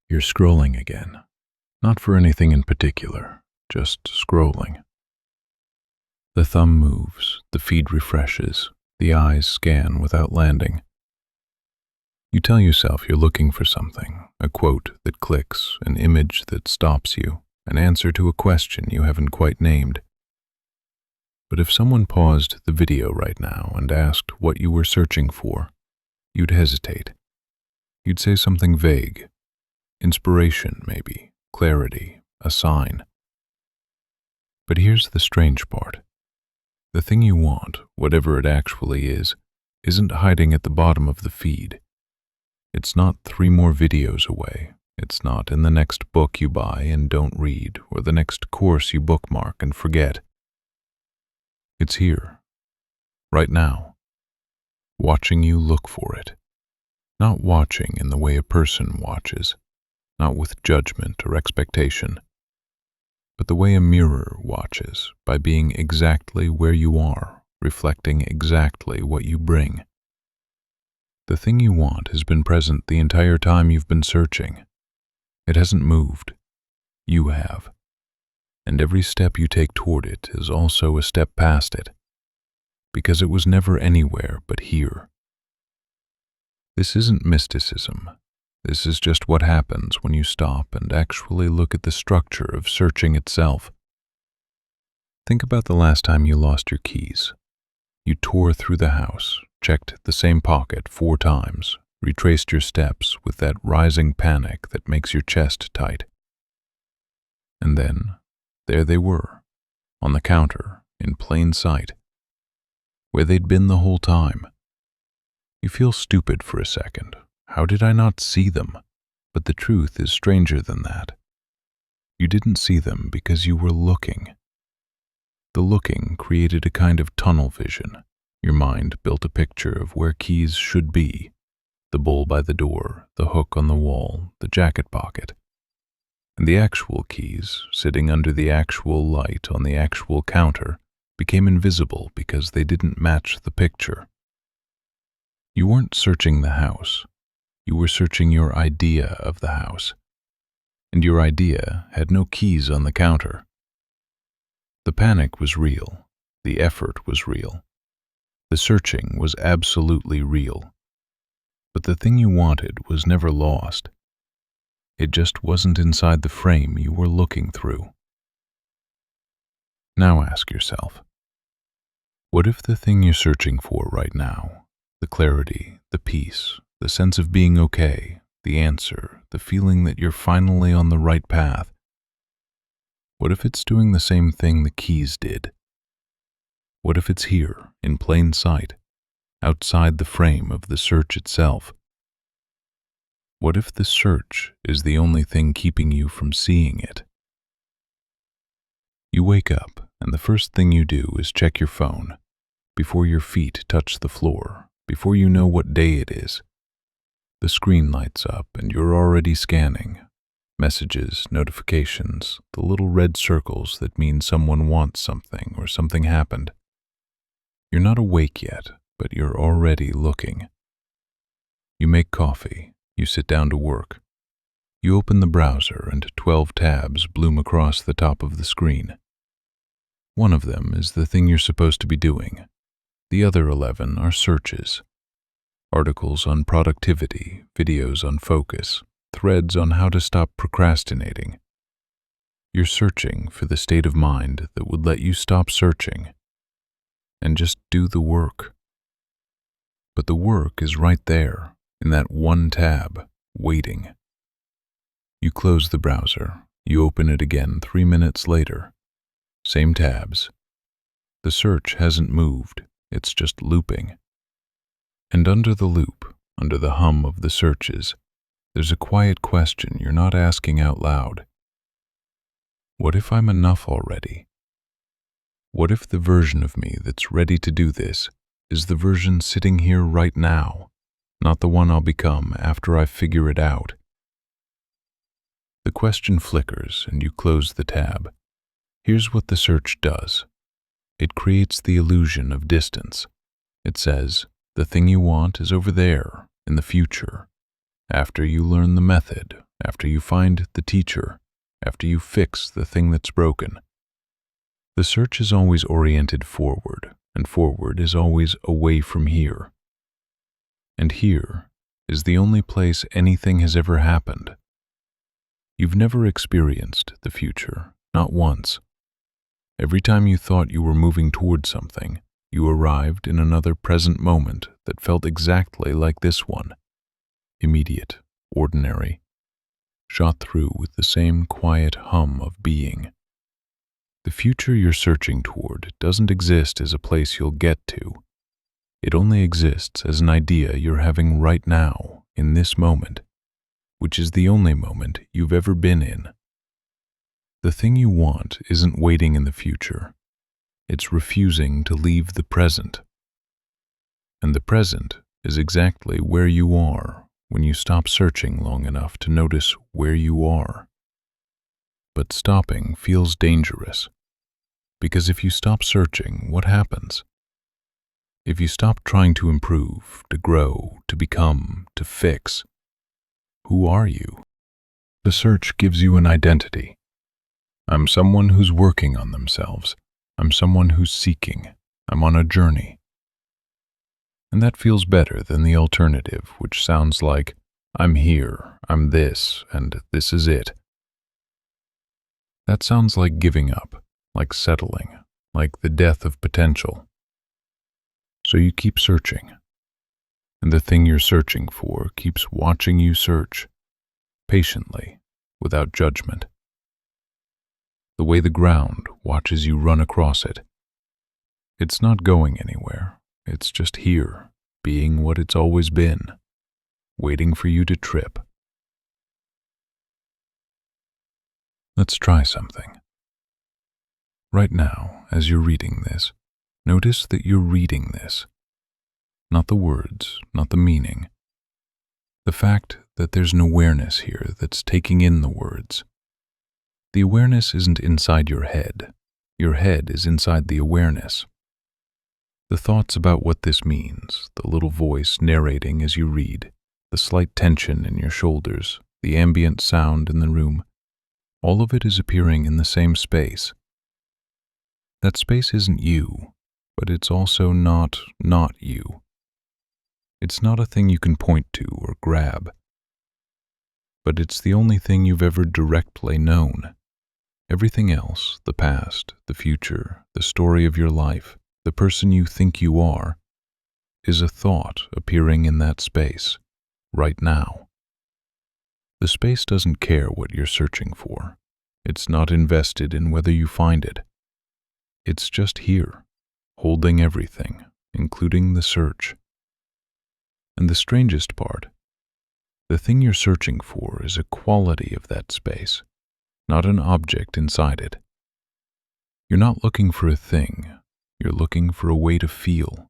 You're scrolling again. Not for anything in particular, just scrolling. The thumb moves, the feed refreshes, the eyes scan without landing. You tell yourself you're looking for something, a quote that clicks, an image that stops you, an answer to a question you haven't quite named. But if someone paused the video right now and asked what you were searching for, you'd hesitate. You'd say something vague. Inspiration, maybe, clarity, a sign. But here's the strange part. The thing you want, whatever it actually is, isn't hiding at the bottom of the feed. It's not 3 more videos away. It's not in the next book you buy and don't read, or the next course you bookmark and forget. It's here, right now, watching you look for it. Not watching in the way a person watches, not with judgment or expectation, but the way a mirror watches, by being exactly where you are, reflecting exactly what you bring. The thing you want has been present the entire time you've been searching. It hasn't moved. You have. And every step you take toward it is also a step past it, because it was never anywhere but here. This isn't mysticism. This is just what happens when you stop and actually look at the structure of searching itself. Think about the last time you lost your keys. You tore through the house, checked the same pocket 4 times, retraced your steps with that rising panic that makes your chest tight. And then, there they were, on the counter, in plain sight, where they'd been the whole time. You feel stupid for a second. How did I not see them? But the truth is stranger than that. You didn't see them because you were looking. The looking created a kind of tunnel vision. Your mind built a picture of where keys should be: the bowl by the door, the hook on the wall, the jacket pocket. And the actual keys, sitting under the actual light on the actual counter, became invisible because they didn't match the picture. You weren't searching the house. You were searching your idea of the house. And your idea had no keys on the counter. The panic was real. The effort was real. The searching was absolutely real. But the thing you wanted was never lost. It just wasn't inside the frame you were looking through. Now ask yourself, what if the thing you're searching for right now, the clarity, the peace, the sense of being okay, the answer, the feeling that you're finally on the right path, what if it's doing the same thing the keys did? What if it's here, in plain sight, outside the frame of the search itself? What if the search is the only thing keeping you from seeing it? You wake up, and the first thing you do is check your phone, before your feet touch the floor, before you know what day it is. The screen lights up, and you're already scanning. Messages, notifications, the little red circles that mean someone wants something or something happened. You're not awake yet, but you're already looking. You make coffee. You sit down to work. You open the browser and 12 tabs bloom across the top of the screen. One of them is the thing you're supposed to be doing. The other 11 are searches. Articles on productivity, videos on focus, threads on how to stop procrastinating. You're searching for the state of mind that would let you stop searching and just do the work. But the work is right there, in that one tab, waiting. You close the browser. You open it again 3 minutes later. Same tabs. The search hasn't moved. It's just looping. And under the loop, under the hum of the searches, there's a quiet question you're not asking out loud. What if I'm enough already? What if the version of me that's ready to do this is the version sitting here right now, not the one I'll become after I figure it out? The question flickers and you close the tab. Here's what the search does. It creates the illusion of distance. It says, the thing you want is over there, in the future, after you learn the method, after you find the teacher, after you fix the thing that's broken. The search is always oriented forward, and forward is always away from here. And here is the only place anything has ever happened. You've never experienced the future, not once. Every time you thought you were moving toward something, you arrived in another present moment that felt exactly like this one. Immediate, ordinary, shot through with the same quiet hum of being. The future you're searching toward doesn't exist as a place you'll get to. It only exists as an idea you're having right now, in this moment, which is the only moment you've ever been in. The thing you want isn't waiting in the future. It's refusing to leave the present. And the present is exactly where you are when you stop searching long enough to notice where you are. But stopping feels dangerous, because if you stop searching, what happens? If you stop trying to improve, to grow, to become, to fix, who are you? The search gives you an identity. I'm someone who's working on themselves. I'm someone who's seeking. I'm on a journey. And that feels better than the alternative, which sounds like, I'm here, I'm this, and this is it. That sounds like giving up, like settling, like the death of potential. So you keep searching, and the thing you're searching for keeps watching you search, patiently, without judgment. The way the ground watches you run across it. It's not going anywhere, it's just here, being what it's always been, waiting for you to trip. Let's try something. Right now, as you're reading this, notice that you're reading this. Not the words, not the meaning. The fact that there's an awareness here that's taking in the words. The awareness isn't inside your head. Your head is inside the awareness. The thoughts about what this means, the little voice narrating as you read, the slight tension in your shoulders, the ambient sound in the room, all of it is appearing in the same space. That space isn't you, but it's also not you. It's not a thing you can point to or grab, but it's the only thing you've ever directly known. Everything else, the past, the future, the story of your life, the person you think you are, is a thought appearing in that space, right now. The space doesn't care what you're searching for. It's not invested in whether you find it. It's just here, holding everything, including the search. And the strangest part, the thing you're searching for is a quality of that space, not an object inside it. You're not looking for a thing, you're looking for a way to feel,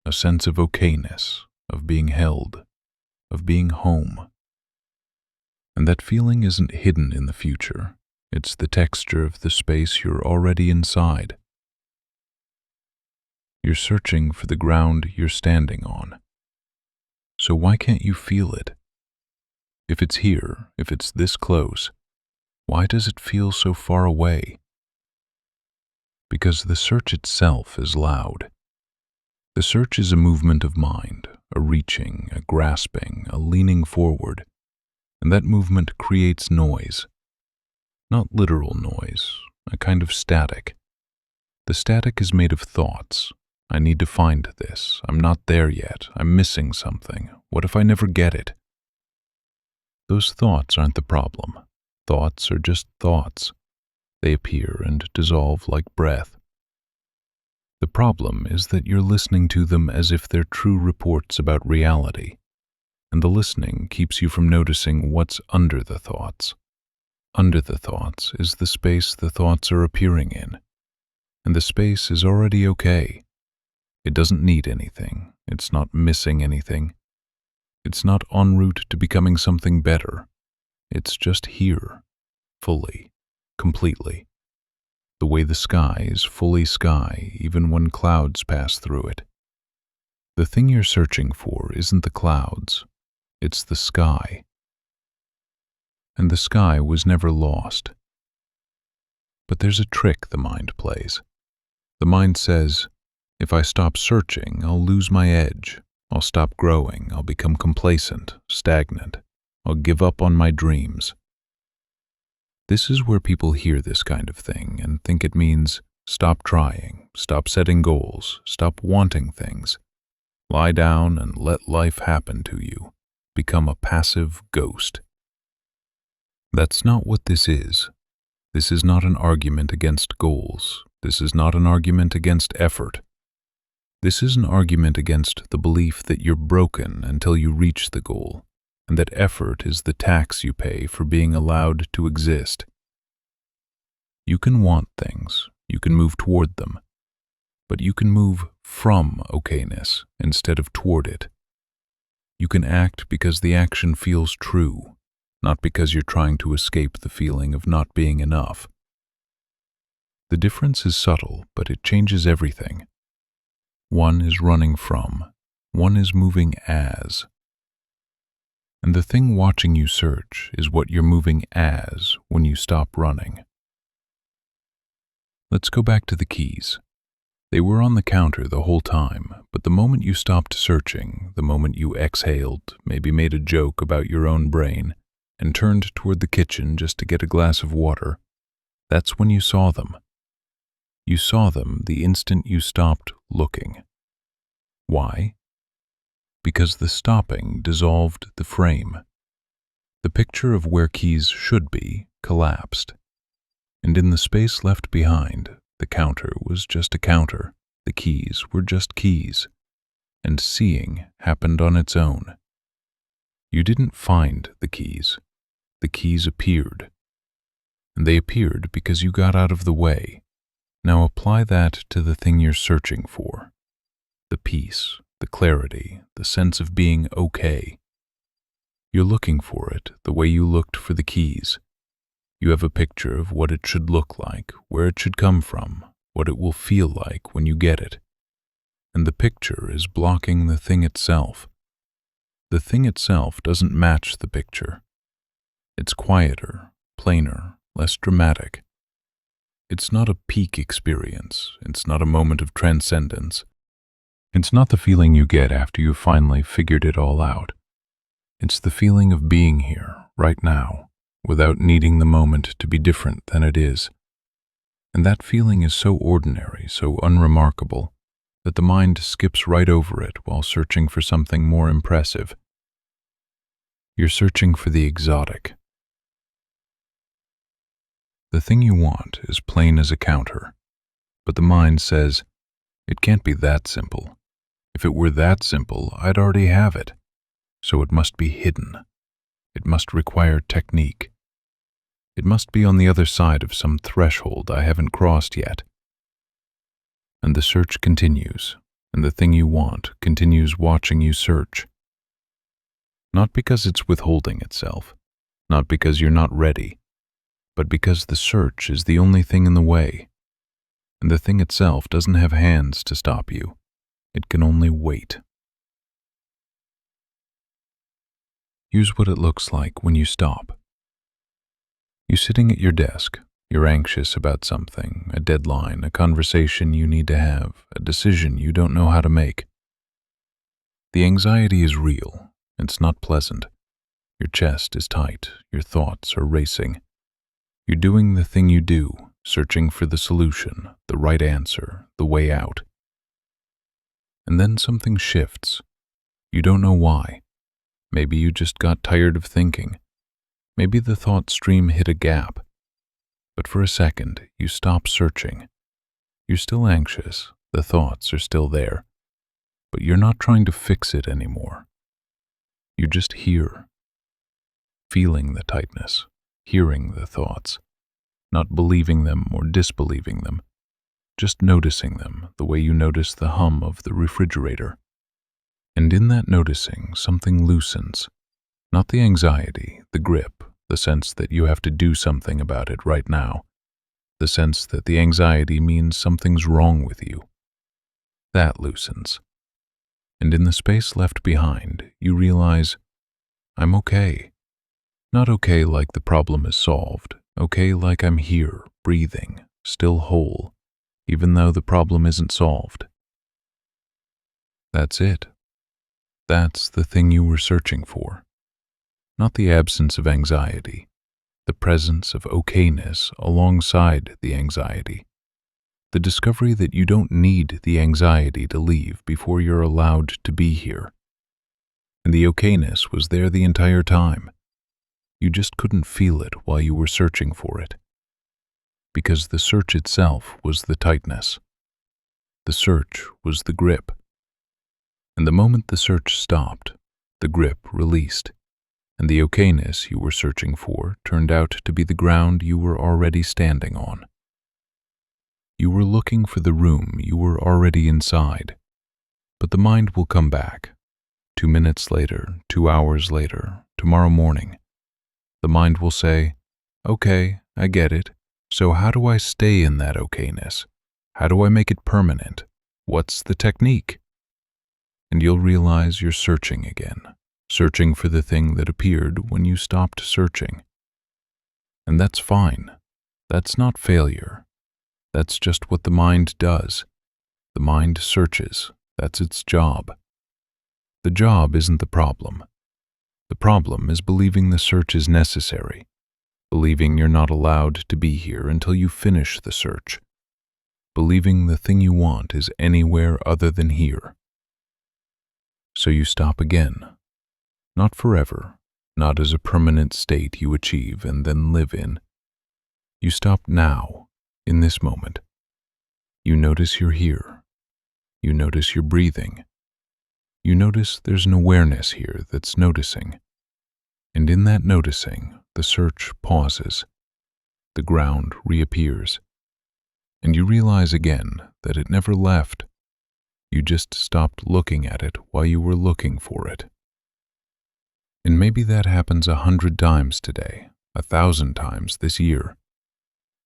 a sense of okayness, of being held, of being home. And that feeling isn't hidden in the future, it's the texture of the space you're already inside. You're searching for the ground you're standing on. So why can't you feel it? If it's here, if it's this close, why does it feel so far away? Because the search itself is loud. The search is a movement of mind, a reaching, a grasping, a leaning forward, and that movement creates noise. Not literal noise, a kind of static. The static is made of thoughts. I need to find this. I'm not there yet. I'm missing something. What if I never get it? Those thoughts aren't the problem. Thoughts are just thoughts. They appear and dissolve like breath. The problem is that you're listening to them as if they're true reports about reality, and the listening keeps you from noticing what's under the thoughts. Under the thoughts is the space the thoughts are appearing in, and the space is already okay. It doesn't need anything. It's not missing anything. It's not en route to becoming something better. It's just here, fully, completely. The way the sky is fully sky even when clouds pass through it. The thing you're searching for isn't the clouds, it's the sky. and the sky was never lost. But there's a trick the mind plays. The mind says, if I stop searching, I'll lose my edge. I'll stop growing. I'll become complacent, stagnant. I'll give up on my dreams. This is where people hear this kind of thing and think it means stop trying, stop setting goals, stop wanting things. Lie down and let life happen to you. Become a passive ghost. That's not what this is. This is not an argument against goals. This is not an argument against effort. This is an argument against the belief that you're broken until you reach the goal, and that effort is the tax you pay for being allowed to exist. You can want things, you can move toward them, but you can move from okayness instead of toward it. You can act because the action feels true, not because you're trying to escape the feeling of not being enough. The difference is subtle, but it changes everything. One is running from, one is moving as. And the thing watching you search is what you're moving as when you stop running. Let's go back to the keys. They were on the counter the whole time, but the moment you stopped searching, the moment you exhaled, maybe made a joke about your own brain, and turned toward the kitchen just to get a glass of water, that's when you saw them. You saw them the instant you stopped looking. Why? Because the stopping dissolved the frame. The picture of where keys should be collapsed. And in the space left behind, the counter was just a counter, the keys were just keys, and seeing happened on its own. You didn't find the keys appeared. And they appeared because you got out of the way. Now apply that to the thing you're searching for. The peace, the clarity, the sense of being okay. You're looking for it the way you looked for the keys. You have a picture of what it should look like, where it should come from, what it will feel like when you get it. And the picture is blocking the thing itself. The thing itself doesn't match the picture. It's quieter, plainer, less dramatic. It's not a peak experience. It's not a moment of transcendence. It's not the feeling you get after you've finally figured it all out. It's the feeling of being here, right now, without needing the moment to be different than it is. And that feeling is so ordinary, so unremarkable, that the mind skips right over it while searching for something more impressive. You're searching for the exotic. The thing you want is plain as a counter, but the mind says, it can't be that simple. If it were that simple, I'd already have it. So it must be hidden. It must require technique. It must be on the other side of some threshold I haven't crossed yet. And the search continues, and the thing you want continues watching you search. Not because it's withholding itself, not because you're not ready, but because the search is the only thing in the way, and the thing itself doesn't have hands to stop you. It can only wait. Here's what it looks like when you stop. You're sitting at your desk. You're anxious about something, a deadline, a conversation you need to have, a decision you don't know how to make. The anxiety is real. It's not pleasant. Your chest is tight. Your thoughts are racing. You're doing the thing you do, searching for the solution, the right answer, the way out. And then something shifts. You don't know why. Maybe you just got tired of thinking. Maybe the thought stream hit a gap. But for a second, you stop searching. You're still anxious. The thoughts are still there. But you're not trying to fix it anymore. You're just here, feeling the tightness, hearing the thoughts, not believing them or disbelieving them, just noticing them the way you notice the hum of the refrigerator. And in that noticing, something loosens. Not the anxiety, the grip, the sense that you have to do something about it right now, the sense that the anxiety means something's wrong with you. That loosens. And in the space left behind, you realize, I'm okay. Not okay like the problem is solved, okay like I'm here, breathing, still whole, even though the problem isn't solved. That's it. That's the thing you were searching for. Not the absence of anxiety, the presence of okayness alongside the anxiety. The discovery that you don't need the anxiety to leave before you're allowed to be here. And the okayness was there the entire time. You just couldn't feel it while you were searching for it. Because the search itself was the tightness. The search was the grip. And the moment the search stopped, the grip released, and the okayness you were searching for turned out to be the ground you were already standing on. You were looking for the room you were already inside, but the mind will come back. 2 minutes later, 2 hours later, tomorrow morning. The mind will say, okay, I get it. So how do I stay in that okayness? How do I make it permanent? What's the technique? And you'll realize you're searching again, searching for the thing that appeared when you stopped searching. And that's fine. That's not failure. That's just what the mind does. The mind searches. That's its job. The job isn't the problem. The problem is believing the search is necessary, believing you're not allowed to be here until you finish the search, believing the thing you want is anywhere other than here. So you stop again, not forever, not as a permanent state you achieve and then live in. You stop now, in this moment. You notice you're here. You notice you're breathing. You notice there's an awareness here that's noticing. And in that noticing, the search pauses. The ground reappears. And you realize again that it never left. You just stopped looking at it while you were looking for it. And maybe that happens 100 times today, 1,000 times this year.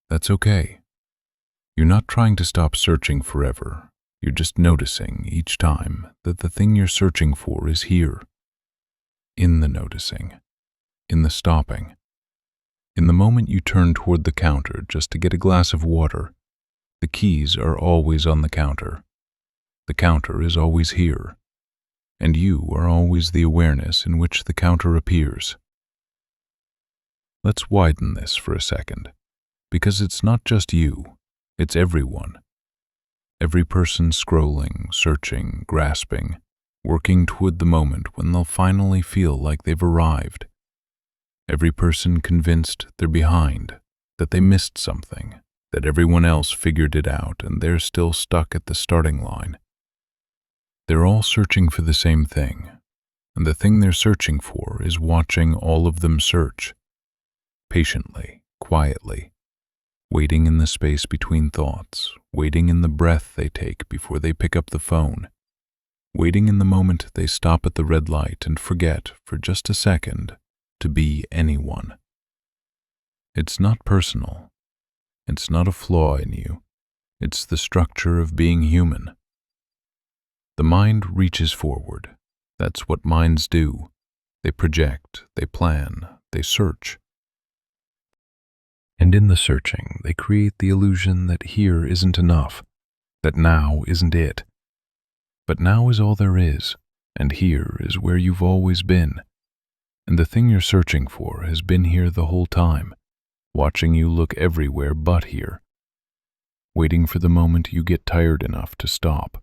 That's okay. You're not trying to stop searching forever. You're just noticing each time that the thing you're searching for is here. In the noticing. In the stopping. In the moment you turn toward the counter just to get a glass of water, the keys are always on the counter. The counter is always here. And you are always the awareness in which the counter appears. Let's widen this for a second, because it's not just you. It's everyone. Every person scrolling, searching, grasping, working toward the moment when they'll finally feel like they've arrived. Every person convinced they're behind, that they missed something, that everyone else figured it out and they're still stuck at the starting line. They're all searching for the same thing, and the thing they're searching for is watching all of them search, patiently, quietly, waiting in the space between thoughts, waiting in the breath they take before they pick up the phone, waiting in the moment they stop at the red light and forget for just a second to be anyone. It's not personal. It's not a flaw in you. It's the structure of being human. The mind reaches forward. That's what minds do. They project, they plan, they search. And in the searching, they create the illusion that here isn't enough, that now isn't it. But now is all there is, and here is where you've always been. And the thing you're searching for has been here the whole time, watching you look everywhere but here, waiting for the moment you get tired enough to stop.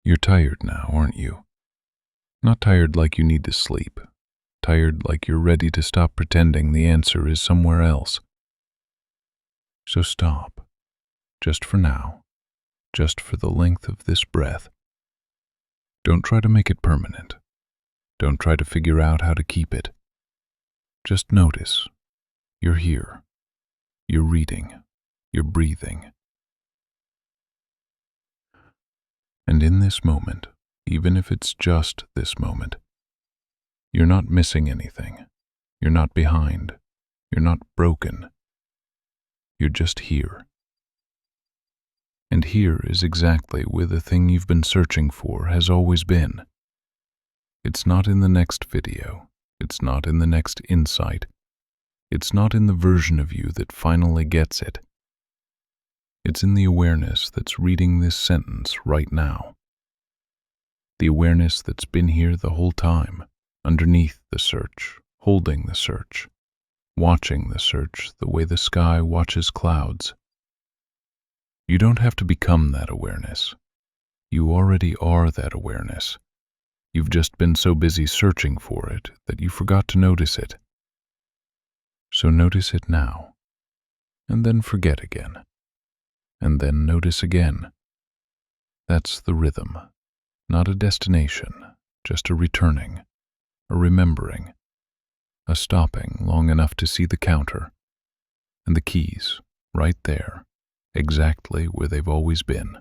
You're tired now, aren't you? Not tired like you need to sleep. Tired like you're ready to stop pretending the answer is somewhere else. So stop, just for now, just for the length of this breath. Don't try to make it permanent. Don't try to figure out how to keep it. Just notice. You're here. You're reading. You're breathing. And in this moment, even if it's just this moment, you're not missing anything. You're not behind. You're not broken. You're just here. And here is exactly where the thing you've been searching for has always been. It's not in the next video. It's not in the next insight. It's not in the version of you that finally gets it. It's in the awareness that's reading this sentence right now. The awareness that's been here the whole time, underneath the search, holding the search, watching the search the way the sky watches clouds. You don't have to become that awareness. You already are that awareness. You've just been so busy searching for it that you forgot to notice it. So notice it now, and then forget again, and then notice again. That's the rhythm, not a destination, just a returning, a remembering, a stopping long enough to see the counter, and the keys right there, exactly where they've always been.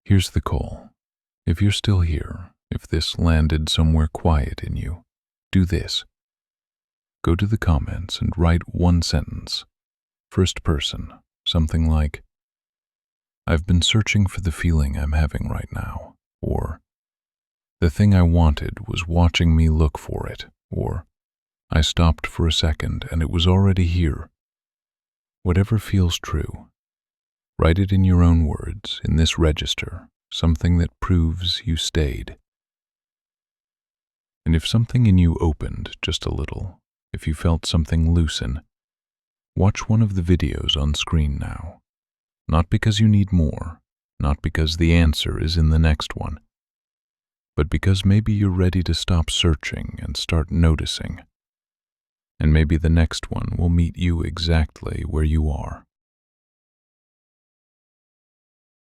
Here's the call. If you're still here, if this landed somewhere quiet in you, do this. Go to the comments and write one sentence, first person, something like, I've been searching for the feeling I'm having right now, or the thing I wanted was watching me look for it, or I stopped for a second and it was already here. Whatever feels true, write it in your own words, in this register, something that proves you stayed. And if something in you opened just a little, if you felt something loosen, watch one of the videos on screen now. Not because you need more, not because the answer is in the next one, but because maybe you're ready to stop searching and start noticing. And maybe the next one will meet you exactly where you are.